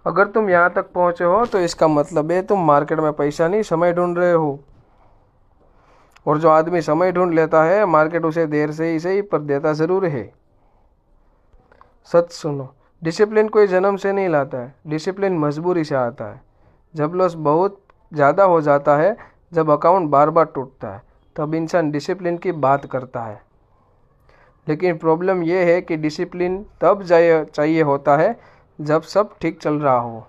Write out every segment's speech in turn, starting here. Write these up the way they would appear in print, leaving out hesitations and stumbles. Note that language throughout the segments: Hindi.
अगर तुम यहाँ तक पहुँचे हो तो इसका मतलब है तुम मार्केट में पैसा नहीं समय ढूंढ रहे हो। और जो आदमी समय ढूंढ लेता है मार्केट उसे देर से ही सही पर देता ज़रूर है। सच सुनो, डिसिप्लिन कोई जन्म से नहीं लाता है, डिसिप्लिन मजबूरी से आता है। जब लॉस बहुत ज़्यादा हो जाता है, जब अकाउंट बार बार टूटता है, तब इंसान डिसिप्लिन की बात करता है। लेकिन प्रॉब्लम यह है कि डिसिप्लिन तब चाहिए होता है जब सब ठीक चल रहा हो।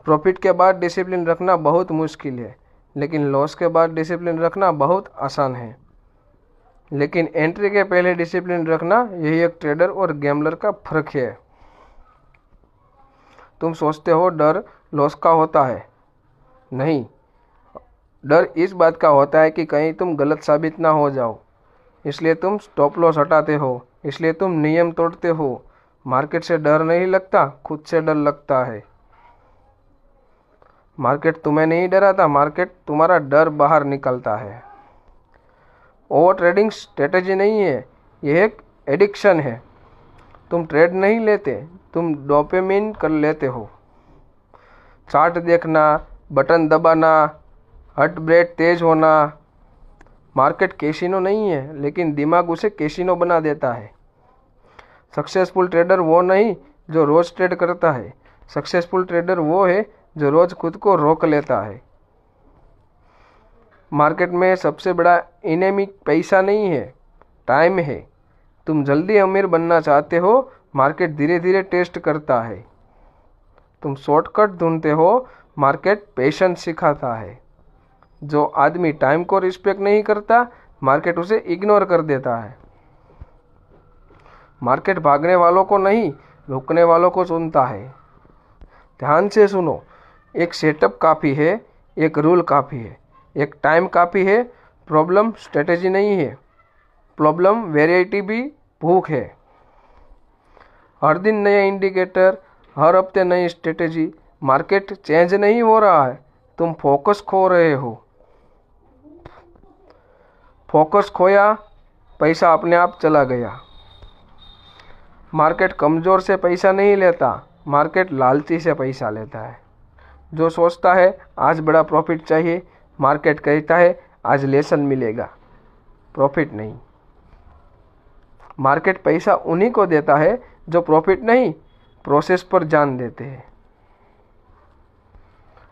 प्रॉफिट के बाद डिसिप्लिन रखना बहुत मुश्किल है, लेकिन लॉस के बाद डिसिप्लिन रखना बहुत आसान है। लेकिन एंट्री के पहले डिसिप्लिन रखना, यही एक ट्रेडर और गैम्बलर का फर्क है। तुम सोचते हो डर लॉस का होता है। नहीं, डर इस बात का होता है कि कहीं तुम गलत साबित ना हो जाओ। इसलिए तुम स्टॉप लॉस हटाते हो, इसलिए तुम नियम तोड़ते हो। मार्केट से डर नहीं लगता, खुद से डर लगता है। मार्केट तुम्हें नहीं डराता, मार्केट तुम्हारा डर बाहर निकलता है। ओवर ट्रेडिंग स्ट्रेटेजी नहीं है, यह एक एडिक्शन है। तुम ट्रेड नहीं लेते, तुम डोपामिन कर लेते हो। चार्ट देखना, बटन दबाना, हार्ट रेट तेज होना। मार्केट कैसीनो नहीं है, लेकिन दिमाग उसे कैसीनो बना देता है। सक्सेसफुल ट्रेडर वो नहीं जो रोज ट्रेड करता है, सक्सेसफुल ट्रेडर वो है जो रोज खुद को रोक लेता है। मार्केट में सबसे बड़ा इनेमी पैसा नहीं है, टाइम है। तुम जल्दी अमीर बनना चाहते हो, मार्केट धीरे धीरे टेस्ट करता है। तुम शॉर्टकट ढूंढते हो, मार्केट पेशेंस सिखाता है। जो आदमी टाइम को रिस्पेक्ट नहीं करता, मार्केट उसे इग्नोर कर देता है। मार्केट भागने वालों को नहीं, रुकने वालों को चुनता है। ध्यान से सुनो, एक सेटअप काफ़ी है, एक रूल काफ़ी है, एक टाइम काफ़ी है। प्रॉब्लम स्ट्रेटेजी नहीं है, प्रॉब्लम वेराइटी भी भूख है। हर दिन नया इंडिकेटर, हर हफ्ते नई स्ट्रेटेजी। मार्केट चेंज नहीं हो रहा है, तुम फोकस खो रहे हो। फोकस खोया, पैसा अपने आप चला गया। मार्केट कमज़ोर से पैसा नहीं लेता, मार्केट लालची से पैसा लेता है। जो सोचता है आज बड़ा प्रॉफिट चाहिए, मार्केट कहता है आज लेसन मिलेगा, प्रॉफिट नहीं। मार्केट पैसा उन्हीं को देता है जो प्रॉफिट नहीं, प्रोसेस पर जान देते हैं।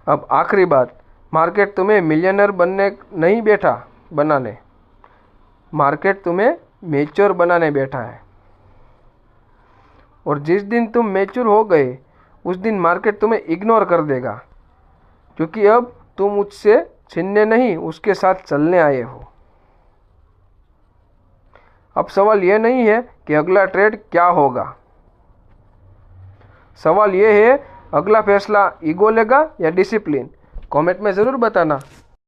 अब आखिरी बात, मार्केट तुम्हें मिलियनर बनने नहीं बैठा बनाने, मार्केट तुम्हें मैच्योर बनाने बैठा है। और जिस दिन तुम मैच्योर हो गए, उस दिन मार्केट तुम्हें इग्नोर कर देगा, क्योंकि अब तुम उससे छीनने नहीं, उसके साथ चलने आए हो। अब सवाल यह नहीं है कि अगला ट्रेड क्या होगा, सवाल यह है अगला फैसला ईगो लेगा या डिसिप्लिन। कमेंट में ज़रूर बताना।